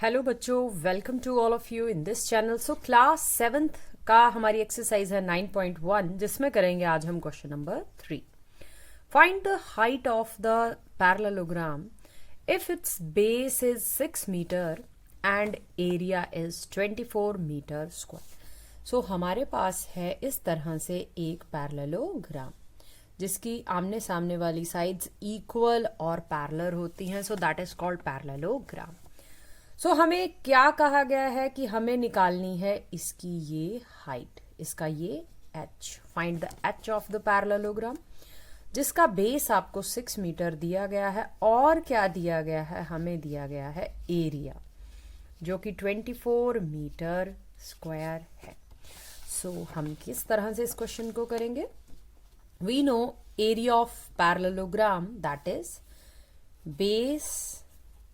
Hello बच्चों, welcome to all of you in this channel. So class 7th का हमारी exercise है 9.1, जिसमें करेंगे आज हम question number 3। Find the height of the parallelogram if its base is 6 metre and area is 24 metre square. So हमारे पास है इस तरह से एक पैरेललोग्राम जिसकी आमने सामने वाली साइड्स इक्वल और पैरेलल होती हैं। So that is called parallelogram. So हमें क्या कहा गया है कि हमें निकालनी है इसकी ये हाइट, इसका ये h। Find the h of the parallelogram, जिसका बेस आपको 6 मीटर दिया गया है। और क्या दिया गया है? हमें दिया गया है एरिया, जो कि 24 मीटर स्क्वायर है। सो हम किस तरह से इस क्वेश्चन को करेंगे? We know area of parallelogram, that is base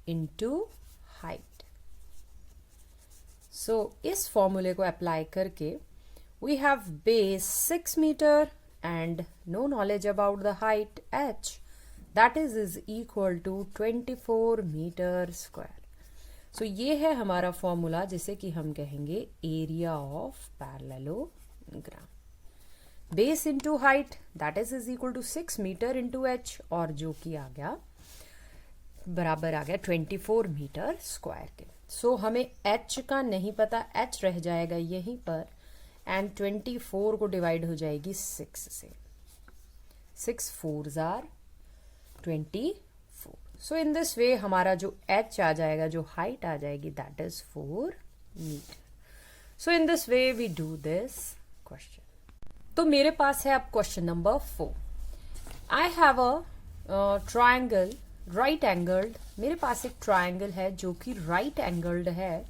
into height. So इस फॉर्मूले को अप्लाई करके we have base 6 metre and no knowledge about the height h, that is equal to 24 metre square. So ये है हमारा formula, जिसे कि हम कहेंगे area of parallelogram. Base into height that is equal to 6 metre into h, और जो कि आ गया बराबर आ गया 24 मीटर स्क्वायर के। सो हमें h का नहीं पता, h रह जाएगा यहीं पर एंड 24 को डिवाइड हो जाएगी 6 से। 6 4s are 24। So in this वे हमारा जो h आ जाएगा, जो हाइट आ जाएगी, that is 4 metre. So in this way we do this question. तो मेरे पास है अब question number 4। I have a triangle right angled. मेरे पास एक ट्रायंगल है जो कि राइट एंगल्ड है।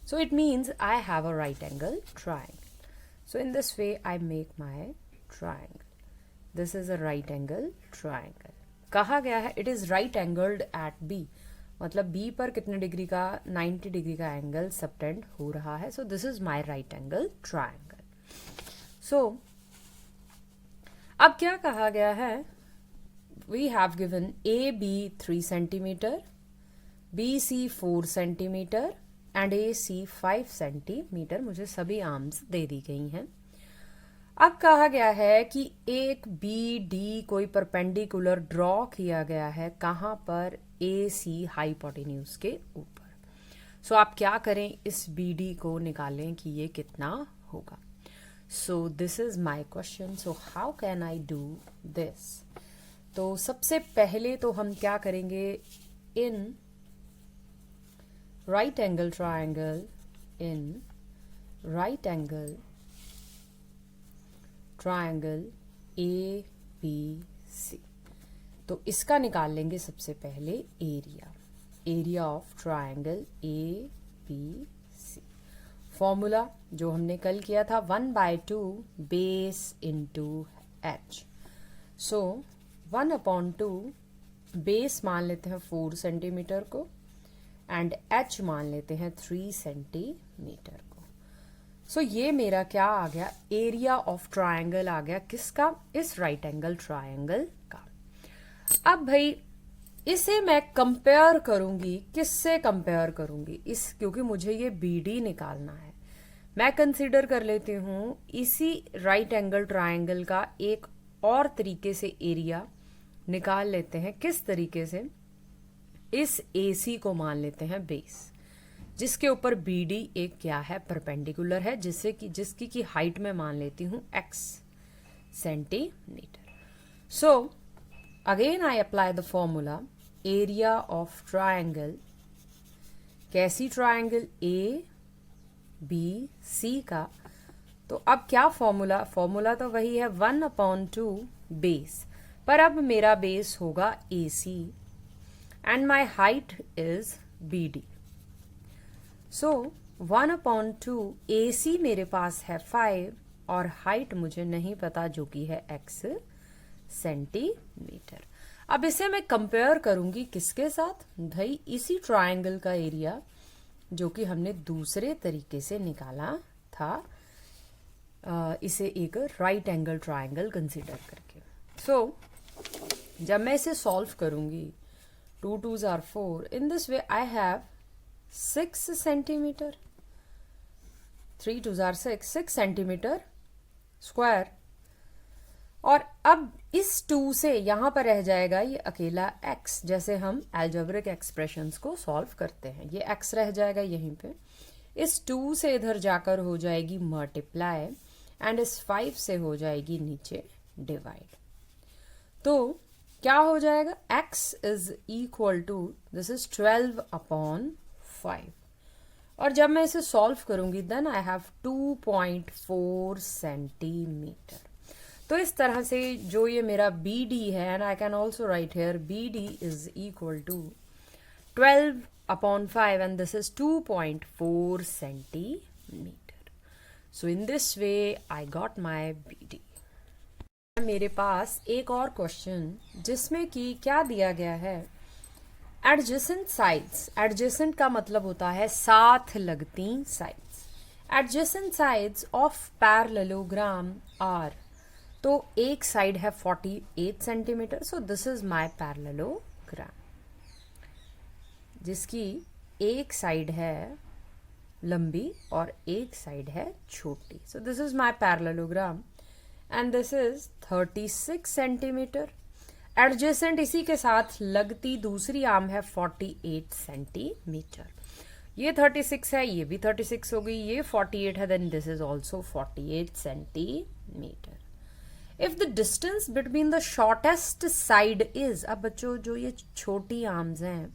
So it means I have a right angle triangle. So in this way I make my triangle. This is a right angle triangle. कहा गया है it is right angled at B, मतलब B पर कितने degree का? 90 degree का angle subtend हो रहा है। So this is my right angle triangle. So अब क्या कहा गया है? We have given AB 3 centimeter, BC 4 centimeter and AC 5 centimeter। मुझे सभी आर्म्स दे दी गई हैं। अब कहा गया है कि एक BD कोई परपेंडिकुलर ड्रॉ किया गया है। कहाँ पर? AC हाइपोटेन्यूज के ऊपर। सो आप क्या करें? इस BD को निकालें कि ये कितना होगा। So this is my question. So how can I do this? तो सबसे पहले तो हम क्या करेंगे? In right angle triangle, in right angle triangle A B C, तो इसका निकाल लेंगे सबसे पहले area. Area of triangle A B C. Formula जो हमने कल किया था, 1/2 base into h। So 1/2 base मान लेते हैं 4 सेंटीमीटर को एंड h मान लेते हैं 3 सेंटीमीटर को। सो ये मेरा क्या आ गया? एरिया ऑफ ट्रायंगल आ गया। किसका? इस राइट एंगल ट्रायंगल का। अब भाई इसे मैं कंपेयर करूंगी, किससे कंपेयर करूंगी? क्योंकि मुझे ये BD निकालना है। मैं कंसीडर कर लेती हूं इसी राइट एंगल ट्रायंगल का एक और तरीके से एरिया निकाल लेते हैं। किस तरीके से? इस AC को मान लेते हैं बेस, जिसके ऊपर BD एक क्या है? परपेंडिकुलर है, जिसकी की हाइट में मान लेती हूं x centimetre. So again I apply the formula area of triangle. कैसी ट्रायंगल? ABC का। तो अब क्या फॉर्मूला? फॉर्मूला तो वही है 1/2 बेस, पर अब मेरा बेस होगा AC and my height is BD। So 1/2 AC मेरे पास है 5 और हाइट मुझे नहीं पता, जो कि है x सेंटीमीटर। अब इसे मैं कंपेयर करूंगी किसके साथ? भाई इसी ट्रायंगल का एरिया जो कि हमने दूसरे तरीके से निकाला था, इसे एक राइट एंगल ट्रायंगल कंसीडर करके। सो जब मैं इसे सॉल्व करूंगी, 2 2s are 4। In this way I have 6 centimetre, 3 2 jar 6 centimetre square. और अब इस 2 से यहाँ पर रह जाएगा ये अकेला x, जैसे हम एल्जेब्रिक एक्सप्रेशंस को सॉल्व करते हैं। ये x रह जाएगा यहीं पे, इस 2 से इधर जाकर हो जाएगी मल्टीप्लाई, एंड इस 5 से हो जाएगी नीचे डिवाइड। तो क्या हो जाएगा, x is equal to, this is 12/5। और जब मैं इसे सॉल्व करूंगी देन आई हैव 2.4 सेंटीमीटर। तो इस तरह से जो ये मेरा BD है, and I can also write here BD is equal to 12/5 and this is 2.4 centimeter. So in this way I got my BD. मेरे पास एक और क्वेश्चन जिसमें कि क्या दिया गया है, एडजेसेंट साइड्स। एडजेसेंट का मतलब होता है साथ लगती sides. Adjacent sides of parallelogram are, तो एक साइड है 48 centimetre, so this is my parallelogram, जिसकी एक साइड है लंबी और एक साइड है छोटी। सो this is my parallelogram and this is 36 centimetre. Adjacent इसी के साथ लगती दूसरी आर्म है 48 सेंटीमीटर। ये 36 है, ये भी 36 हो गई, ये 48 है, then this is also 48 centimetre. If the distance between the shortest side is, अब बच्चों जो ये छोटी आर्म्स हैं,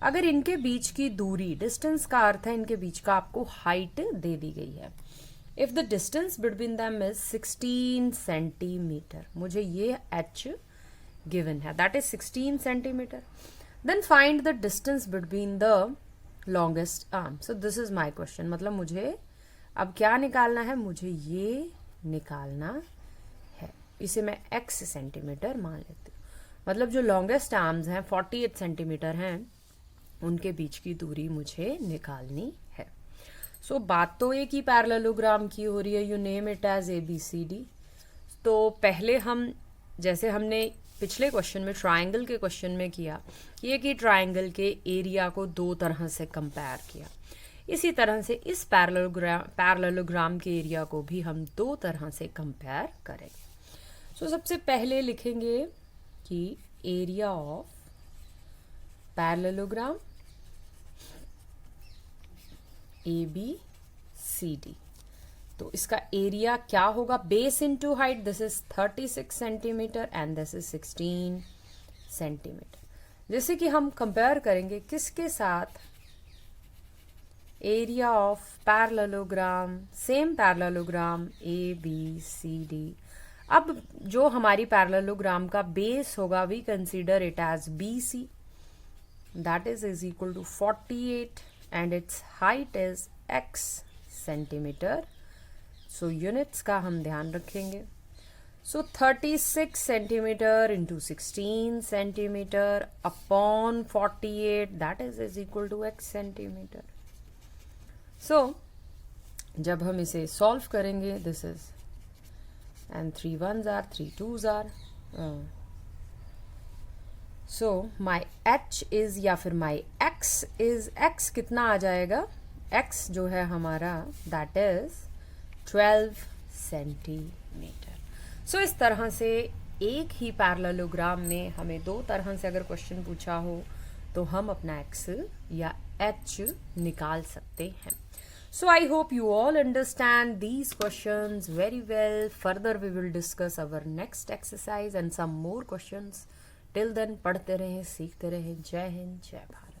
अगर इनके बीच की दूरी, डिस्टेंस का अर्थ है इनके बीच का आपको हाइट दे दी गई है। If the distance between them is 16 centimetre, मुझे ये h गिवन है, that is 16 centimetre, then find the distance between the longest arm. So this is my question, मतलब मुझे अब क्या निकालना है, मुझे ये निकालना है, इसे मैं x सेंटीमीटर मान लेती हूँ। मतलब जो लॉन्गेस्ट आर्म्स हैं 48 सेंटीमीटर हैं, उनके बीच की दूरी मुझे निकालनी है। सो बात तो एक ही पैरेललोग्राम की हो रही है, you name it as ABCD। तो पहले हम, जैसे हमने पिछले क्वेश्चन में ट्रायंगल के क्वेश्चन में किया, ये कि ट्रायंगल के एरिया को दो तरह से कंपेयर किया, इसी तरह से इस पैरेललोग्राम के एरिया को भी हम दो तरह से कंपेयर करेंगे। सो सबसे पहले लिखेंगे कि एरिया ऑफ पैरेललोग्राम ABCD, तो इसका एरिया क्या होगा, base into height, this is 36 centimetre and this is 16 centimetre. जैसे कि हम कंपेयर करेंगे किसके साथ, area of parallelogram, same parallelogram ABCD। अब जो हमारी पैरेललोग्राम का बेस होगा, we consider it as BC, that is equal to 48 and its height is x centimetre. So units का हम ध्यान रखेंगे। सो 36 centimetre into 16 centimetre upon 48, that is equal to x centimetre. So जब हम इसे सॉल्व करेंगे, this is, and 3 1s are 3 2s are, so my h is, या फिर माई x इज, x कितना आ जाएगा, x जो है हमारा दैट इज 12 सेंटीमीटर। सो इस तरह से एक ही पैरेललोग्राम में हमें दो तरह से अगर क्वेश्चन पूछा हो तो हम अपना x या h निकाल सकते हैं। So I hope you all understand these questions very well. Further we will discuss our next exercise and some more questions. Till then, पढ़ते रहें, सीखते रहें। जय हिंद, जय भारत।